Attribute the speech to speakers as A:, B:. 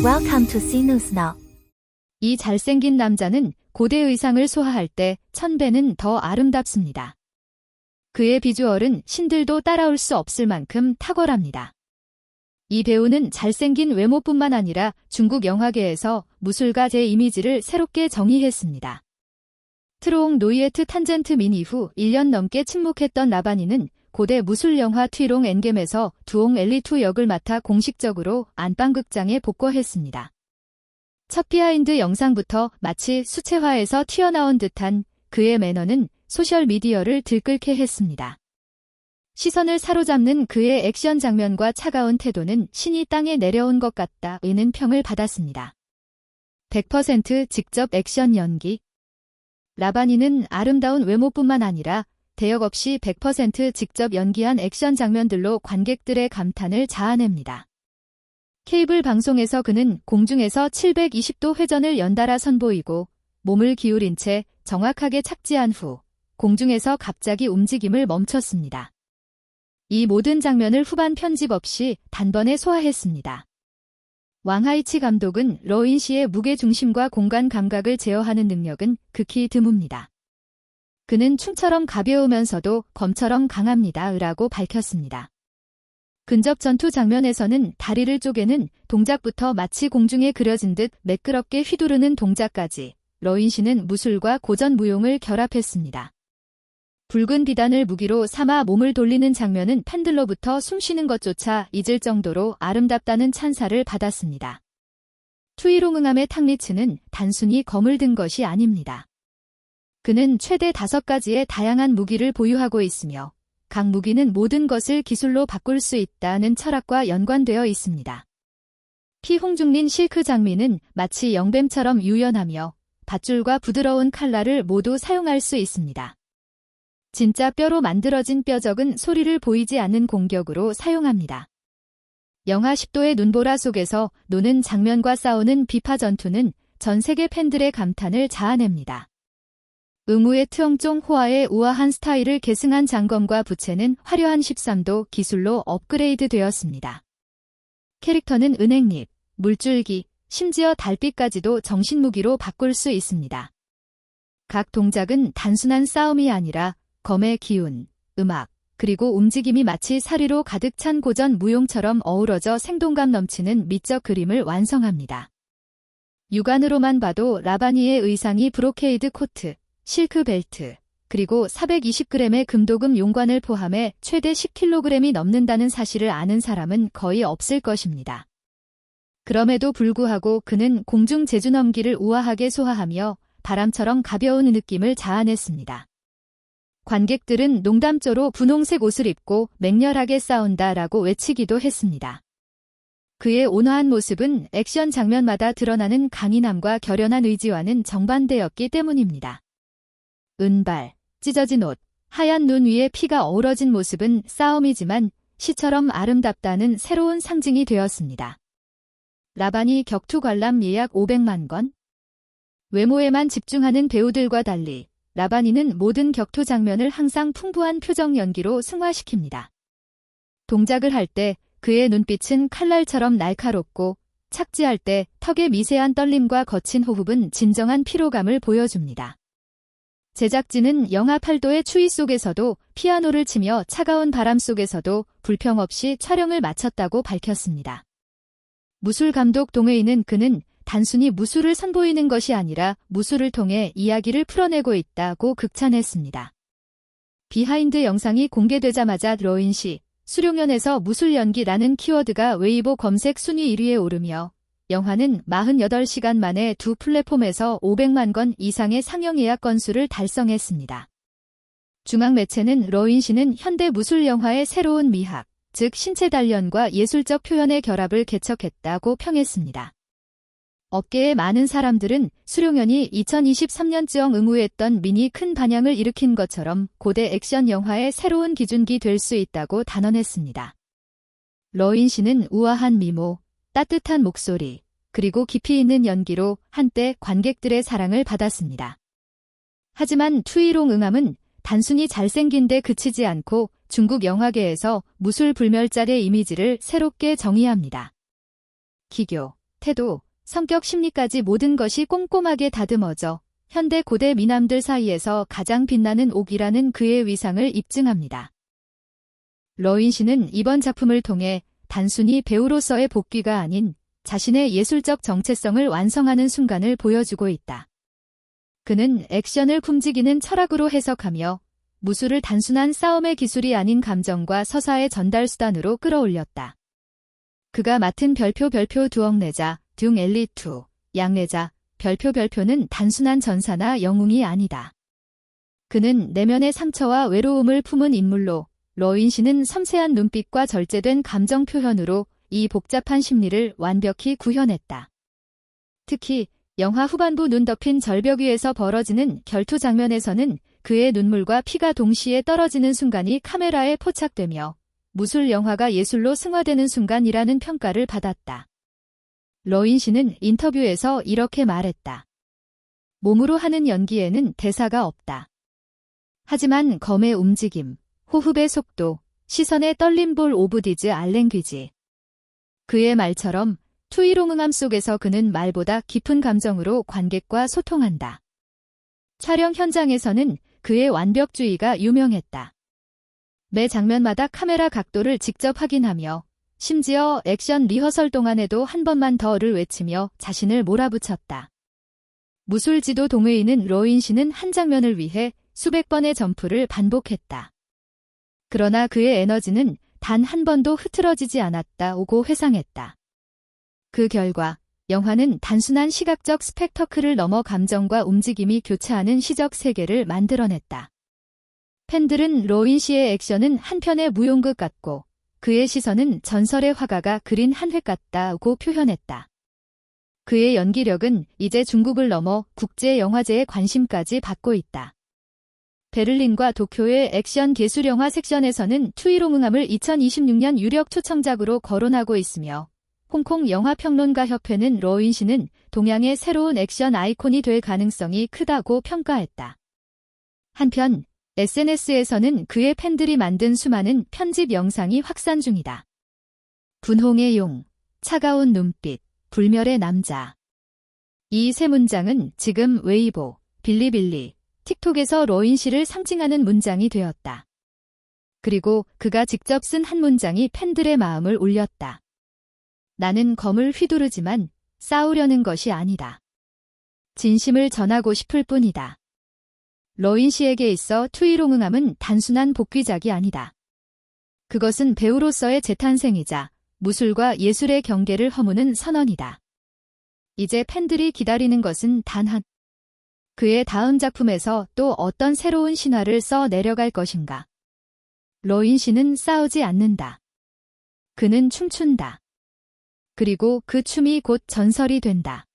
A: Welcome to C News Now.
B: 이 잘생긴 남자는 고대 의상을 소화할 때 1000배는 더 아름답습니다. 그의 비주얼은 신들도 따라올 수 없을 만큼 탁월합니다. 이 배우는 잘생긴 외모뿐만 아니라 중국 영화계에서 무술가 제 이미지를 새롭게 정의했습니다. 트롱 노이에트 탄젠트 민 이후 1년 넘게 침묵했던 라바니는 고대 무술 영화 튀롱 엔겜에서 두옹 엘리투 역을 맡아 공식적으로 안방극장에 복귀했습니다. 첫 비하인드 영상부터 마치 수채화에서 튀어나온 듯한 그의 매너는 소셜미디어를 들끓게 했습니다. 시선을 사로잡는 그의 액션 장면과 차가운 태도는 신이 땅에 내려온 것 같다는 평을 받았습니다. 100% 직접 액션 연기. 라바니는 아름다운 외모뿐만 아니라 대역 없이 100% 직접 연기한 액션 장면들로 관객들의 감탄을 자아냅니다. 케이블 방송에서 그는 공중에서 720도 회전을 연달아 선보이고 몸을 기울인 채 정확하게 착지한 후 공중에서 갑자기 움직임을 멈췄습니다. 이 모든 장면을 후반 편집 없이 단번에 소화했습니다. 왕하이치 감독은 러인 씨의 무게중심과 공간 감각을 제어하는 능력은 극히 드뭅니다. 그는 춤처럼 가벼우면서도 검처럼 강합니다. 라고 밝혔습니다. 근접 전투 장면에서는 다리를 쪼개는 동작부터 마치 공중에 그려진 듯 매끄럽게 휘두르는 동작까지 러인 씨는 무술과 고전 무용을 결합했습니다. 붉은 비단을 무기로 삼아 몸을 돌리는 장면은 팬들로부터 숨쉬는 것조차 잊을 정도로 아름답다는 찬사를 받았습니다. 투이롱응암의 탕리츠는 단순히 검을 든 것이 아닙니다. 그는 최대 5가지의 다양한 무기를 보유하고 있으며 각 무기는 모든 것을 기술로 바꿀 수 있다는 철학과 연관되어 있습니다. 피홍중린 실크 장미는 마치 영뱀처럼 유연하며 밧줄과 부드러운 칼날을 모두 사용할 수 있습니다. 진짜 뼈로 만들어진 뼈적은 소리를 보이지 않는 공격으로 사용합니다. 영하 10도의 눈보라 속에서 노는 장면과 싸우는 비파 전투는 전 세계 팬들의 감탄을 자아냅니다. 응우의 트영종 호아의 우아한 스타일을 계승한 장검과 부채는 화려한 13도 기술로 업그레이드 되었습니다. 캐릭터는 은행잎, 물줄기, 심지어 달빛까지도 정신무기로 바꿀 수 있습니다. 각 동작은 단순한 싸움이 아니라 검의 기운, 음악, 그리고 움직임이 마치 사리로 가득 찬 고전 무용처럼 어우러져 생동감 넘치는 미적 그림을 완성합니다. 육안으로만 봐도 라바니의 의상이 브로케이드 코트, 실크 벨트, 그리고 420g의 금도금 용관을 포함해 최대 10kg이 넘는다는 사실을 아는 사람은 거의 없을 것입니다. 그럼에도 불구하고 그는 공중 제주넘기를 우아하게 소화하며 바람처럼 가벼운 느낌을 자아냈습니다. 관객들은 농담조로 분홍색 옷을 입고 맹렬하게 싸운다라고 외치기도 했습니다. 그의 온화한 모습은 액션 장면마다 드러나는 강인함과 결연한 의지와는 정반대였기 때문입니다. 은발, 찢어진 옷, 하얀 눈 위에 피가 어우러진 모습은 싸움이지만 시처럼 아름답다는 새로운 상징이 되었습니다. 라바니 격투 관람 예약 500만 건? 외모에만 집중하는 배우들과 달리 라바니는 모든 격투 장면을 항상 풍부한 표정 연기로 승화시킵니다. 동작을 할 때 그의 눈빛은 칼날처럼 날카롭고 착지할 때 턱의 미세한 떨림과 거친 호흡은 진정한 피로감을 보여줍니다. 제작진은 영하 8도의 추위 속에서도 피아노를 치며 차가운 바람 속에서도 불평 없이 촬영을 마쳤다고 밝혔습니다. 무술 감독 동웨이는 그는 단순히 무술을 선보이는 것이 아니라 무술을 통해 이야기를 풀어내고 있다고 극찬했습니다. 비하인드 영상이 공개되자마자 러인 씨, 수룡연에서 무술 연기라는 키워드가 웨이보 검색 순위 1위에 오르며 영화는 48시간 만에 두 플랫폼에서 500만 건 이상의 상영 예약 건수를 달성했습니다. 중앙 매체는 러인 씨는 현대 무술 영화의 새로운 미학, 즉 신체 단련과 예술적 표현의 결합을 개척했다고 평했습니다. 업계의 많은 사람들은 수룡연이 2023년쯤 의무했던 민이 큰 반향을 일으킨 것처럼 고대 액션 영화의 새로운 기준기 될 수 있다고 단언했습니다. 러인 씨는 우아한 미모, 따뜻한 목소리, 그리고 깊이 있는 연기로 한때 관객들의 사랑을 받았습니다. 하지만 투이롱응암은 단순히 잘생긴 데 그치지 않고 중국 영화계에서 무술 불멸자의 이미지를 새롭게 정의합니다. 기교, 태도, 성격 심리까지 모든 것이 꼼꼼하게 다듬어져 현대 고대 미남들 사이에서 가장 빛나는 옥이라는 그의 위상을 입증합니다. 러인 씨는 이번 작품을 통해 단순히 배우로서의 복귀가 아닌 자신의 예술적 정체성을 완성하는 순간을 보여주고 있다. 그는 액션을 굶지기는 철학으로 해석하며 무술을 단순한 싸움의 기술이 아닌 감정과 서사의 전달 수단으로 끌어올렸다. 그가 맡은 별표 두억내자, 둥엘리투, 양내자, 별표는 단순한 전사나 영웅이 아니다. 그는 내면의 상처와 외로움을 품은 인물로 러인 씨는 섬세한 눈빛과 절제된 감정 표현으로 이 복잡한 심리를 완벽히 구현했다. 특히 영화 후반부 눈 덮인 절벽 위에서 벌어지는 결투 장면에서는 그의 눈물과 피가 동시에 떨어지는 순간이 카메라에 포착되며 무술 영화가 예술로 승화되는 순간이라는 평가를 받았다. 러인 씨는 인터뷰에서 이렇게 말했다. 몸으로 하는 연기에는 대사가 없다. 하지만 검의 움직임, 호흡의 속도, 시선의 떨림 볼 오브 디즈 알랭귀지. 그의 말처럼 투이롱응함 속에서 그는 말보다 깊은 감정으로 관객과 소통한다. 촬영 현장에서는 그의 완벽주의가 유명했다. 매 장면마다 카메라 각도를 직접 확인하며 심지어 액션 리허설 동안에도 한 번만 더를 외치며 자신을 몰아붙였다. 무술 지도 동의인은 러인 씨는 한 장면을 위해 수백 번의 점프를 반복했다. 그러나 그의 에너지는 단 한 번도 흐트러지지 않았다고 회상했다. 그 결과 영화는 단순한 시각적 스펙터클을 넘어 감정과 움직임이 교차하는 시적 세계를 만들어냈다. 팬들은 러인 씨의 액션은 한편의 무용극 같고 그의 시선은 전설의 화가가 그린 한 획 같다고 표현했다. 그의 연기력은 이제 중국을 넘어 국제영화제의 관심까지 받고 있다. 베를린과 도쿄의 액션 예술영화 섹션에서는 투이롱응함을 2026년 유력 초청작으로 거론하고 있으며 홍콩 영화평론가협회는 러인 씨는 동양의 새로운 액션 아이콘이 될 가능성이 크다고 평가했다. 한편 SNS에서는 그의 팬들이 만든 수많은 편집 영상이 확산 중이다. 분홍의 용, 차가운 눈빛, 불멸의 남자. 이 세 문장은 지금 웨이보, 빌리빌리, 틱톡에서 러인 씨를 상징하는 문장이 되었다. 그리고 그가 직접 쓴 한 문장이 팬들의 마음을 울렸다. 나는 검을 휘두르지만 싸우려는 것이 아니다. 진심을 전하고 싶을 뿐이다. 러인 씨에게 있어 투이롱응함은 단순한 복귀작이 아니다. 그것은 배우로서의 재탄생이자 무술과 예술의 경계를 허무는 선언이다. 이제 팬들이 기다리는 것은 단 한. 그의 다음 작품에서 또 어떤 새로운 신화를 써 내려갈 것인가. 러인 씨는 싸우지 않는다. 그는 춤춘다. 그리고 그 춤이 곧 전설이 된다.